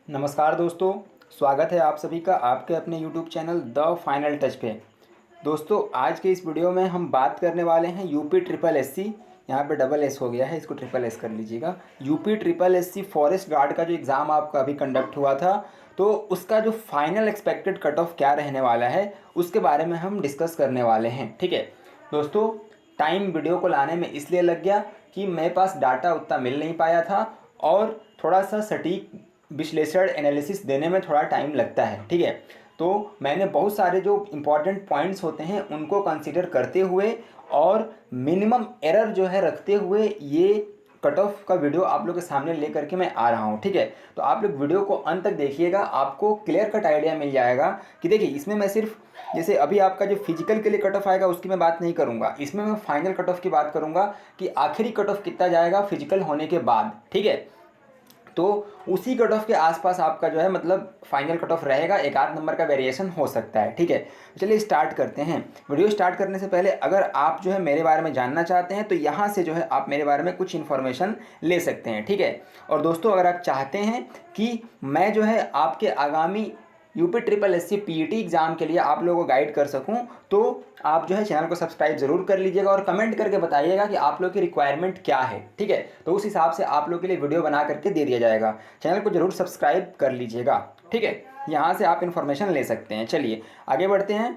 नमस्कार दोस्तों, स्वागत है आप सभी का आपके अपने YouTube channel the final touch पे। दोस्तों, आज के इस वीडियो में हम बात करने वाले हैं यूपी ट्रिपल एससी। यहाँ पे डबल एस हो गया है, इसको ट्रिपल एस कर लीजिएगा। UP triple SC forest guard का जो एग्ज़ाम आपका अभी कंडक्ट हुआ था, तो उसका जो फाइनल एक्सपेक्टेड कट ऑफ क्या रहने वाला है उसके बारे में हम डिस्कस करने वाले हैं। ठीक है दोस्तों, टाइम वीडियो को लाने में इसलिए लग गया कि मेरे पास डाटा उतना मिल नहीं पाया था और थोड़ा सा सटीक विश्लेषण एनालिसिस देने में थोड़ा टाइम लगता है। ठीक है, तो मैंने बहुत सारे जो इम्पॉर्टेंट पॉइंट्स होते हैं उनको कंसीडर करते हुए और मिनिमम एरर जो है रखते हुए ये कट ऑफ का वीडियो आप लोग के सामने ले करके मैं आ रहा हूँ। ठीक है, तो आप लोग वीडियो को अंत तक देखिएगा, आपको क्लियर कट आइडिया मिल जाएगा कि देखिए इसमें मैं सिर्फ जैसे अभी आपका जो फिजिकल के लिए कट ऑफ आएगा उसकी मैं बात नहीं करूँगा, इसमें मैं फाइनल कट ऑफ की बात करूँगा कि आखिरी कट ऑफ कितना जाएगा फिजिकल होने के बाद। ठीक है, तो उसी कट ऑफ के आसपास आपका जो है मतलब फाइनल कट ऑफ रहेगा, एक आध नंबर का वेरिएशन हो सकता है। ठीक है, चलिए स्टार्ट करते हैं। वीडियो स्टार्ट करने से पहले अगर आप जो है मेरे बारे में जानना चाहते हैं तो यहाँ से जो है आप मेरे बारे में कुछ इन्फॉर्मेशन ले सकते हैं। ठीक है, और दोस्तों अगर आप चाहते हैं कि मैं जो है आपके आगामी UP triple SC PET exam के लिए आप लोगों को गाइड कर सकूं तो आप जो है चैनल को सब्सक्राइब ज़रूर कर लीजिएगा और कमेंट करके बताइएगा कि आप लोग की रिक्वायरमेंट क्या है। ठीक है, तो उस हिसाब से आप लोग के लिए वीडियो बना करके दे दिया जाएगा। चैनल को ज़रूर सब्सक्राइब कर लीजिएगा। ठीक है, यहाँ से आप इन्फॉर्मेशन ले सकते हैं। चलिए आगे बढ़ते हैं।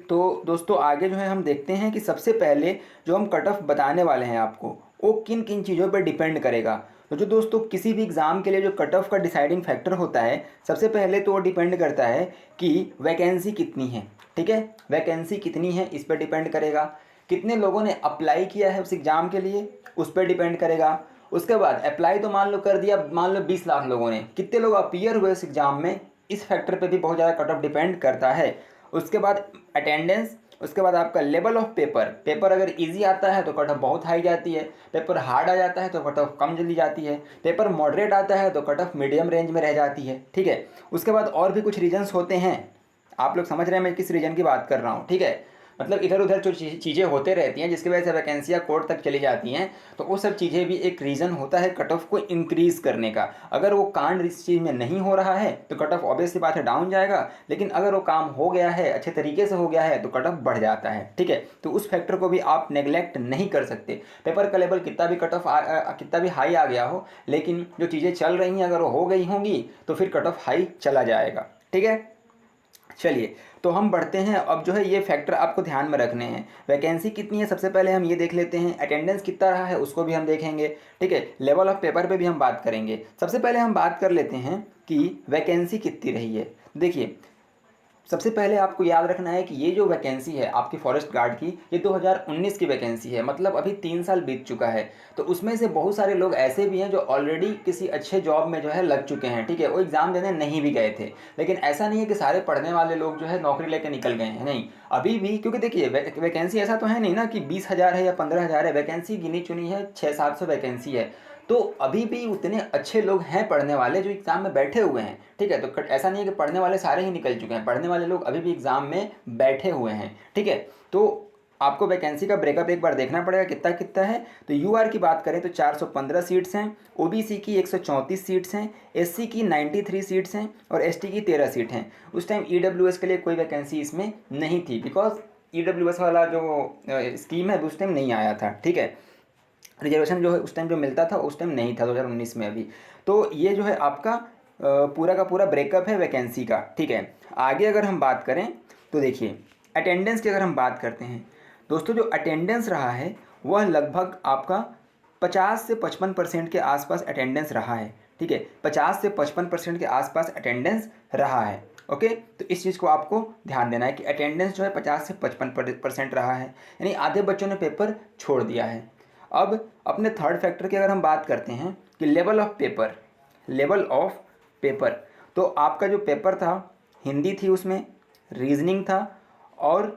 तो दोस्तों आगे जो है हम देखते हैं कि सबसे पहले जो हम कट ऑफ बताने वाले हैं आपको वो किन किन चीज़ों पर डिपेंड करेगा। तो जो दोस्तों किसी भी एग्ज़ाम के लिए जो कट ऑफ का डिसाइडिंग फैक्टर होता है, सबसे पहले तो वो डिपेंड करता है कि वैकेंसी कितनी है। ठीक है, वैकेंसी कितनी है इस पर डिपेंड करेगा। कितने लोगों ने अप्लाई किया है उस एग्ज़ाम के लिए उस पर डिपेंड करेगा। उसके बाद अप्लाई तो मान लो कर दिया, मान लो 20 लाख लोगों ने, कितने लोग अपीयर हुए उस एग्ज़ाम में, इस फैक्टर पे भी बहुत ज़्यादा कट ऑफ डिपेंड करता है। उसके बाद अटेंडेंस, उसके बाद आपका लेवल ऑफ पेपर। पेपर अगर इजी आता है तो कट ऑफ बहुत हाई जाती है, पेपर हार्ड आ जाता है तो कट ऑफ कम जल्दी जाती है, पेपर मॉडरेट आता है तो कट ऑफ मीडियम रेंज में रह जाती है। ठीक है, उसके बाद और भी कुछ रीजन्स होते हैं, आप लोग समझ रहे हैं मैं किस रीजन की बात कर रहा हूँ। ठीक है, मतलब इधर उधर जो चीज़ें होते रहती हैं जिसकी वजह से वैकेंसियाँ कोर्ट तक चली जाती हैं, तो वो सब चीज़ें भी एक रीज़न होता है कट ऑफ को इंक्रीज़ करने का। अगर वो कांड इस चीज़ में नहीं हो रहा है तो कट ऑफ ऑब्वियस सी बात है डाउन जाएगा, लेकिन अगर वो काम हो गया है, अच्छे तरीके से हो गया है, तो कट ऑफ बढ़ जाता है। ठीक है, तो उस फैक्टर को भी आप नेगलेक्ट नहीं कर सकते। पेपर का लेवल कितना भी कट ऑफ कितना भी हाई आ गया हो, लेकिन जो चीज़ें चल रही हैं अगर वो हो गई होंगी तो फिर कट ऑफ हाई चला जाएगा। ठीक है, चलिए तो हम बढ़ते हैं। अब जो है ये फैक्टर आपको ध्यान में रखने हैं। वैकेंसी कितनी है सबसे पहले हम ये देख लेते हैं, अटेंडेंस कितना रहा है उसको भी हम देखेंगे। ठीक है, लेवल ऑफ पेपर पे भी हम बात करेंगे। सबसे पहले हम बात कर लेते हैं कि वैकेंसी कितनी रही है। देखिए सबसे पहले आपको याद रखना है कि ये जो वैकेंसी है आपकी फॉरेस्ट गार्ड की, ये 2019 की वैकेंसी है, मतलब अभी 3 साल बीत चुका है। तो उसमें से बहुत सारे लोग ऐसे भी हैं जो ऑलरेडी किसी अच्छे जॉब में जो है लग चुके हैं। ठीक है, वो एग्ज़ाम देने नहीं भी गए थे, लेकिन ऐसा नहीं है कि सारे पढ़ने वाले लोग जो है नौकरी लेकर निकल गए हैं, नहीं। अभी भी, क्योंकि देखिए वैकेंसी ऐसा तो है नहीं ना कि 20,000 है या 15,000 है, वैकेंसी गिनी चुनी है, 600-700 वैकेंसी है। तो अभी भी उतने अच्छे लोग हैं पढ़ने वाले जो एग्ज़ाम में बैठे हुए हैं। ठीक है, तो ऐसा नहीं है कि पढ़ने वाले सारे ही निकल चुके हैं, पढ़ने वाले लोग अभी भी एग्ज़ाम में बैठे हुए हैं। ठीक है, तो आपको वैकेंसी का ब्रेकअप एक बार देखना पड़ेगा कितना कितना है। तो यूआर की बात करें तो 415 सीट्स हैं, ओबीसी की 134 सीट्स हैं, एससी की 93 सीट्स हैं और एसटी की 13 सीट हैं। उस टाइम ईडब्ल्यूएस के लिए कोई वैकेंसी इसमें नहीं थी, बिकॉज ईडब्ल्यूएस वाला जो स्कीम है उस टाइम नहीं आया था। ठीक है, रिजर्वेशन जो है उस टाइम जो मिलता था उस टाइम नहीं था 2019 में अभी। तो ये जो है आपका पूरा का पूरा ब्रेकअप है वैकेंसी का। ठीक है, आगे अगर हम बात करें तो देखिए अटेंडेंस की अगर हम बात करते हैं दोस्तों, जो अटेंडेंस रहा है वह लगभग आपका 50 से 55% के आसपास अटेंडेंस रहा है। ठीक है, 50 से 55% के आसपास अटेंडेंस रहा है। ओके, तो इस चीज़ को आपको ध्यान देना है कि अटेंडेंस जो है 50 से 55% रहा है, यानी आधे बच्चों ने पेपर छोड़ दिया है। अब अपने थर्ड फैक्टर की अगर हम बात करते हैं कि level of paper, level of paper, तो आपका जो पेपर था हिंदी थी, उसमें रीजनिंग था और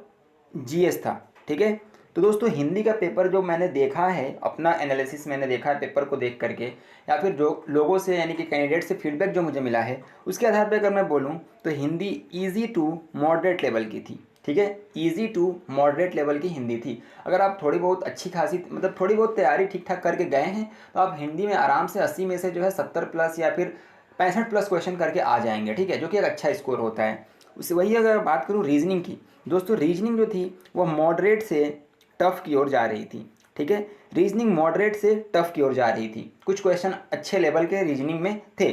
जीएस था। ठीक है, तो दोस्तों हिंदी का पेपर जो मैंने देखा है, अपना एनालिसिस मैंने देखा है पेपर को देख करके, या फिर जो लोगों से यानी कि कैंडिडेट से फीडबैक जो मुझे मिला है उसके आधार पर अगर मैं बोलूँ तो Hindi easy to moderate level की थी। ठीक है, ईजी टू मॉडरेट लेवल की हिंदी थी। अगर आप थोड़ी बहुत अच्छी खासी मतलब थोड़ी बहुत तैयारी ठीक ठाक करके गए हैं तो आप हिंदी में आराम से 80 में से जो है 70 प्लस या फिर 65+ क्वेश्चन करके आ जाएंगे, ठीक है, जो कि एक अच्छा स्कोर होता है। उससे वही अगर बात करूँ रीजनिंग की, दोस्तों रीजनिंग जो थी वह मॉडरेट से टफ़ की ओर जा रही थी, ठीक है, रीजनिंग मॉडरेट से टफ़ की ओर जा रही थी। कुछ क्वेश्चन अच्छे लेवल के रीजनिंग में थे।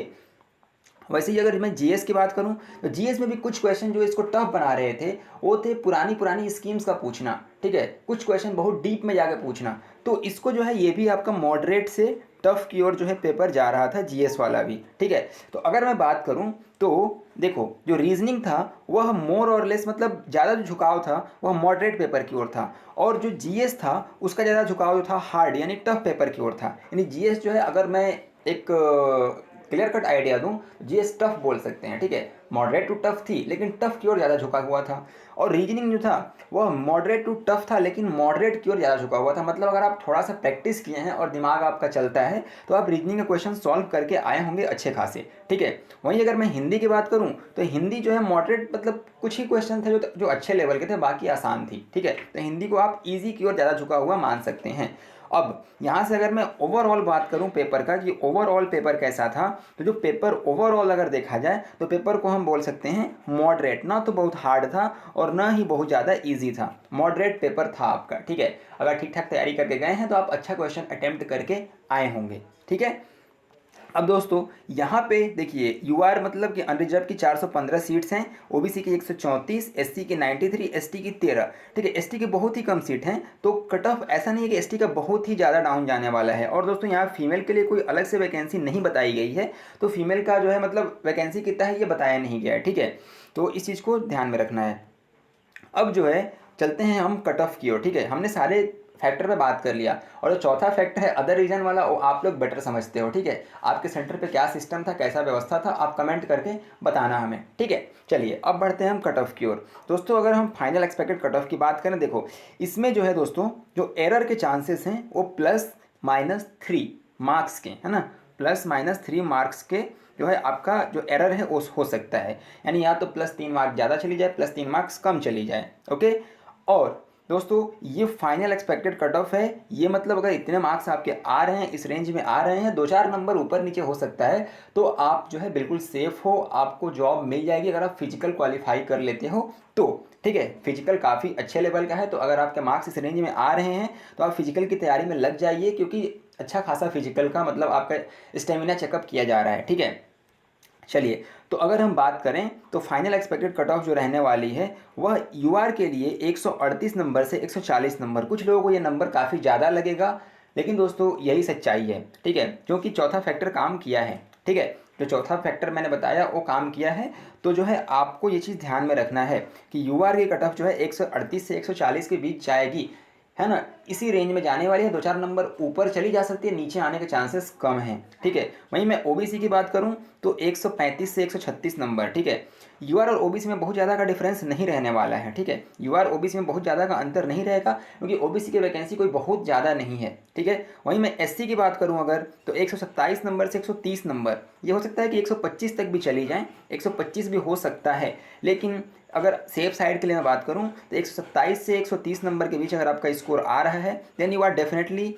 वैसे ही अगर मैं जीएस की बात करूं तो जीएस में भी कुछ क्वेश्चन जो इसको टफ बना रहे थे वो थे पुरानी पुरानी स्कीम्स का पूछना, ठीक है, कुछ क्वेश्चन बहुत डीप में जाकर पूछना। तो इसको जो है ये भी आपका मॉडरेट से टफ की ओर जो है पेपर जा रहा था जीएस वाला भी, ठीक है। तो अगर मैं बात करूं तो देखो जो रीजनिंग था वह मोर और लेस मतलब ज़्यादा जो झुकाव था वह मॉडरेट पेपर की ओर था, और जो जीएस था उसका ज़्यादा झुकाव जो था हार्ड यानी टफ पेपर की ओर था। यानी जीएस जो है अगर मैं एक क्लियर कट आइडिया दूं, जीएस टफ बोल सकते हैं, ठीक है, मॉडरेट टू टफ थी लेकिन टफ की ओर ज़्यादा झुका हुआ था। और रीजनिंग जो था वह मॉडरेट टू टफ था लेकिन मॉडरेट की ओर ज़्यादा झुका हुआ था। मतलब अगर आप थोड़ा सा प्रैक्टिस किए हैं और दिमाग आपका चलता है तो आप रीजनिंग का क्वेश्चन सॉल्व करके आए होंगे अच्छे खासे, ठीक है। वहीं अगर मैं हिंदी की बात करूँ तो हिंदी जो है मॉडरेट मतलब कुछ ही क्वेश्चन थे जो अच्छे लेवल के थे, बाकी आसान थी, ठीक है। तो हिंदी को आप ईजी की ओर ज़्यादा झुका हुआ मान सकते हैं। अब यहाँ से अगर मैं ओवरऑल बात करूँ पेपर का कि ओवरऑल पेपर कैसा था, तो जो पेपर ओवरऑल अगर देखा जाए तो पेपर को हम बोल सकते हैं मॉडरेट, ना तो बहुत हार्ड था और ना ही बहुत ज़्यादा इजी था, मॉडरेट पेपर था आपका, ठीक है। अगर ठीक ठाक तैयारी करके गए हैं तो आप अच्छा क्वेश्चन अटेम्प्ट करके आए होंगे, ठीक है। अब दोस्तों यहाँ पे देखिए यूआर मतलब कि अनरिजर्व की 415 सीट्स हैं, ओबीसी की 134, एससी की 93, एसटी की 13, ठीक है। एसटी की बहुत ही कम सीट हैं, तो कट ऑफ ऐसा नहीं है कि एसटी का बहुत ही ज़्यादा डाउन जाने वाला है। और दोस्तों यहाँ फीमेल के लिए कोई अलग से वैकेंसी नहीं बताई गई है, तो फीमेल का जो है मतलब वैकेंसी कितना है ये बताया नहीं गया है, ठीक है। तो इस चीज़ को ध्यान में रखना है। अब जो है चलते हैं हम कट ऑफ की ओर, ठीक है। हमने सारे फैक्टर पे बात कर लिया, और जो चौथा फैक्टर है अदर रीजन वाला वो आप लोग बेटर समझते हो, ठीक है। आपके सेंटर पे क्या सिस्टम था, कैसा व्यवस्था था, आप कमेंट करके बताना हमें, ठीक है। चलिए अब बढ़ते हैं हम कट ऑफ की ओर। दोस्तों अगर हम फाइनल एक्सपेक्टेड कट ऑफ की बात करें, देखो इसमें जो है दोस्तों जो एरर के चांसेस हैं वो +-3 मार्क्स के, है ना, +-3 मार्क्स के जो है आपका जो एरर है वो हो सकता है। यानी या तो +3 मार्क्स ज़्यादा चली जाए, +3 मार्क्स कम चली जाए, ओके। और दोस्तों ये फाइनल एक्सपेक्टेड कट ऑफ है, ये मतलब अगर इतने मार्क्स आपके आ रहे हैं, इस रेंज में आ रहे हैं, 2-4 नंबर ऊपर नीचे हो सकता है, तो आप जो है बिल्कुल सेफ हो, आपको जॉब मिल जाएगी अगर आप फिजिकल क्वालिफाई कर लेते हो तो, ठीक है। फिजिकल काफ़ी अच्छे लेवल का है, तो अगर आपके मार्क्स इस रेंज में आ रहे हैं तो आप फिजिकल की तैयारी में लग जाइए, क्योंकि अच्छा खासा फिजिकल का मतलब आपका स्टेमिना चेकअप किया जा रहा है, ठीक है। चलिए तो अगर हम बात करें तो फाइनल एक्सपेक्टेड कट ऑफ जो रहने वाली है वह यूआर के लिए 138 नंबर से 140 नंबर। कुछ लोगों को ये नंबर काफ़ी ज़्यादा लगेगा, लेकिन दोस्तों यही सच्चाई है, ठीक है, क्योंकि चौथा फैक्टर काम किया है, ठीक है। जो चौथा फैक्टर मैंने बताया वो काम किया है, तो जो है आपको ये चीज़ ध्यान में रखना है कि यूआर की कट ऑफ जो है 138 से 140 के बीच जाएगी, है ना, इसी रेंज में जाने वाली है। 2-4 नंबर ऊपर चली जा सकती है, नीचे आने के चांसेस कम हैं, ठीक है। वहीं मैं ओबीसी की बात करूं तो 135 से 136 नंबर, ठीक है। यूआर और ओबीसी में बहुत ज़्यादा का डिफरेंस नहीं रहने वाला है, ठीक है। यूआर ओबीसी में बहुत ज़्यादा का अंतर नहीं रहेगा, क्योंकि ओबीसी की वैकेंसी कोई बहुत ज़्यादा नहीं है, ठीक है। वहीं मैं एससी की बात करूं अगर तो 127 नंबर से 130 नंबर, ये हो सकता है कि 125 तक भी चली जाए, 125 भी हो सकता है, लेकिन अगर सेफ साइड के लिए मैं बात करूं तो 127 से 130 नंबर के बीच अगर आपका स्कोर आ रहा है then you are definitely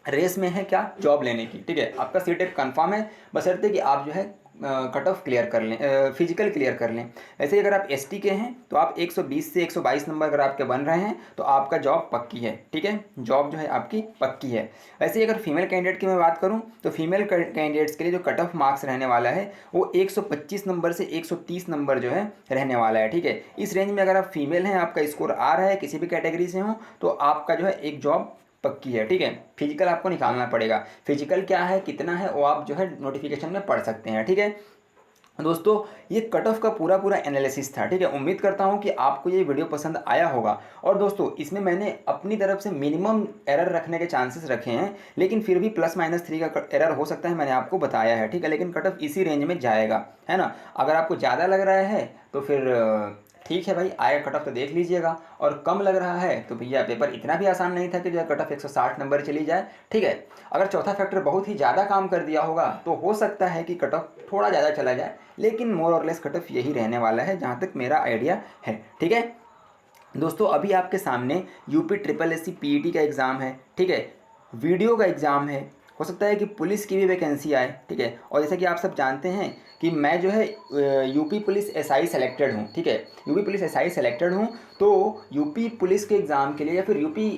race में है क्या, जॉब लेने की, ठीक है। आपका सीट एक कन्फर्म है, बशर्ते कि आप जो है कट ऑफ क्लियर कर लें, फिजिकल क्लियर कर लें। वैसे ही अगर आप एसटी के हैं तो आप 120 से 122 नंबर अगर आपके बन रहे हैं तो आपका जॉब पक्की है, ठीक है, जॉब जो है आपकी पक्की है। वैसे ही अगर फीमेल कैंडिडेट की मैं बात करूं तो फीमेल कैंडिडेट्स के लिए जो कट ऑफ मार्क्स रहने वाला है वो 125 नंबर से 130 नंबर जो है रहने वाला है, ठीक है। इस रेंज में अगर आप फीमेल हैं, आपका स्कोर आ रहा है, किसी भी कैटेगरी से हो, तो आपका जो है एक जॉब पक्की है, ठीक है। फिजिकल आपको निकालना पड़ेगा, फिजिकल क्या है कितना है वो आप जो है नोटिफिकेशन में पढ़ सकते हैं, ठीक है। दोस्तों ये कट ऑफ का पूरा एनालिसिस था, ठीक है। उम्मीद करता हूँ कि आपको ये वीडियो पसंद आया होगा, और दोस्तों इसमें मैंने अपनी तरफ से मिनिमम एरर रखने के चांसेस रखे हैं, लेकिन फिर भी +-3 का एरर हो सकता है, मैंने आपको बताया है, ठीक है। लेकिन कट ऑफ इसी रेंज में जाएगा, है ना। अगर आपको ज़्यादा लग रहा है तो फिर ठीक है भाई, आया कट ऑफ तो देख लीजिएगा, और कम लग रहा है तो भैया पेपर इतना भी आसान नहीं था कि जो है कट ऑफ 160 नंबर चली जाए, ठीक है। अगर चौथा फैक्टर बहुत ही ज़्यादा काम कर दिया होगा तो हो सकता है कि कट ऑफ थोड़ा ज़्यादा चला जाए, लेकिन मोर और लेस कट ऑफ यही रहने वाला है जहाँ तक मेरा आइडिया है, ठीक है। दोस्तों अभी आपके सामने यूपी SSSC PET का एग्ज़ाम है, ठीक है, वीडियो का एग्ज़ाम है, हो सकता है कि पुलिस की भी वैकेंसी आए, ठीक है। और जैसा कि आप सब जानते हैं कि मैं जो है यूपी पुलिस एसआई सेलेक्टेड हूँ, ठीक है। यूपी पुलिस एसआई सेलेक्टेड हूँ, तो यूपी पुलिस के एग्ज़ाम के लिए या फिर यूपी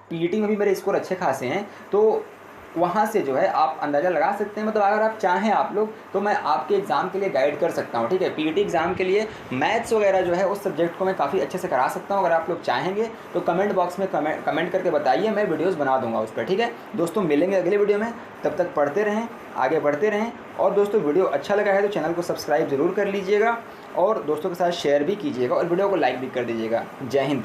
पीईटी में भी मेरे स्कोर अच्छे खासे हैं, तो वहाँ से जो है आप अंदाज़ा लगा सकते हैं। मतलब अगर आप चाहें आप लोग, तो मैं आपके एग्ज़ाम के लिए गाइड कर सकता हूँ, ठीक है। पीईटी एग्ज़ाम के लिए मैथ्स वगैरह जो है उस सब्जेक्ट को मैं काफ़ी अच्छे से करा सकता हूँ। अगर आप लोग चाहेंगे तो कमेंट बॉक्स में कमेंट करके बताइए, मैं वीडियोज़ बना दूँगा उस पर, ठीक है। दोस्तों मिलेंगे अगले वीडियो में, तब तक पढ़ते रहें, आगे बढ़ते रहें। और दोस्तों वीडियो अच्छा लगा है तो चैनल को सब्सक्राइब ज़रूर कर लीजिएगा और दोस्तों के साथ शेयर भी कीजिएगा और वीडियो को लाइक भी कर दीजिएगा। जय हिंद।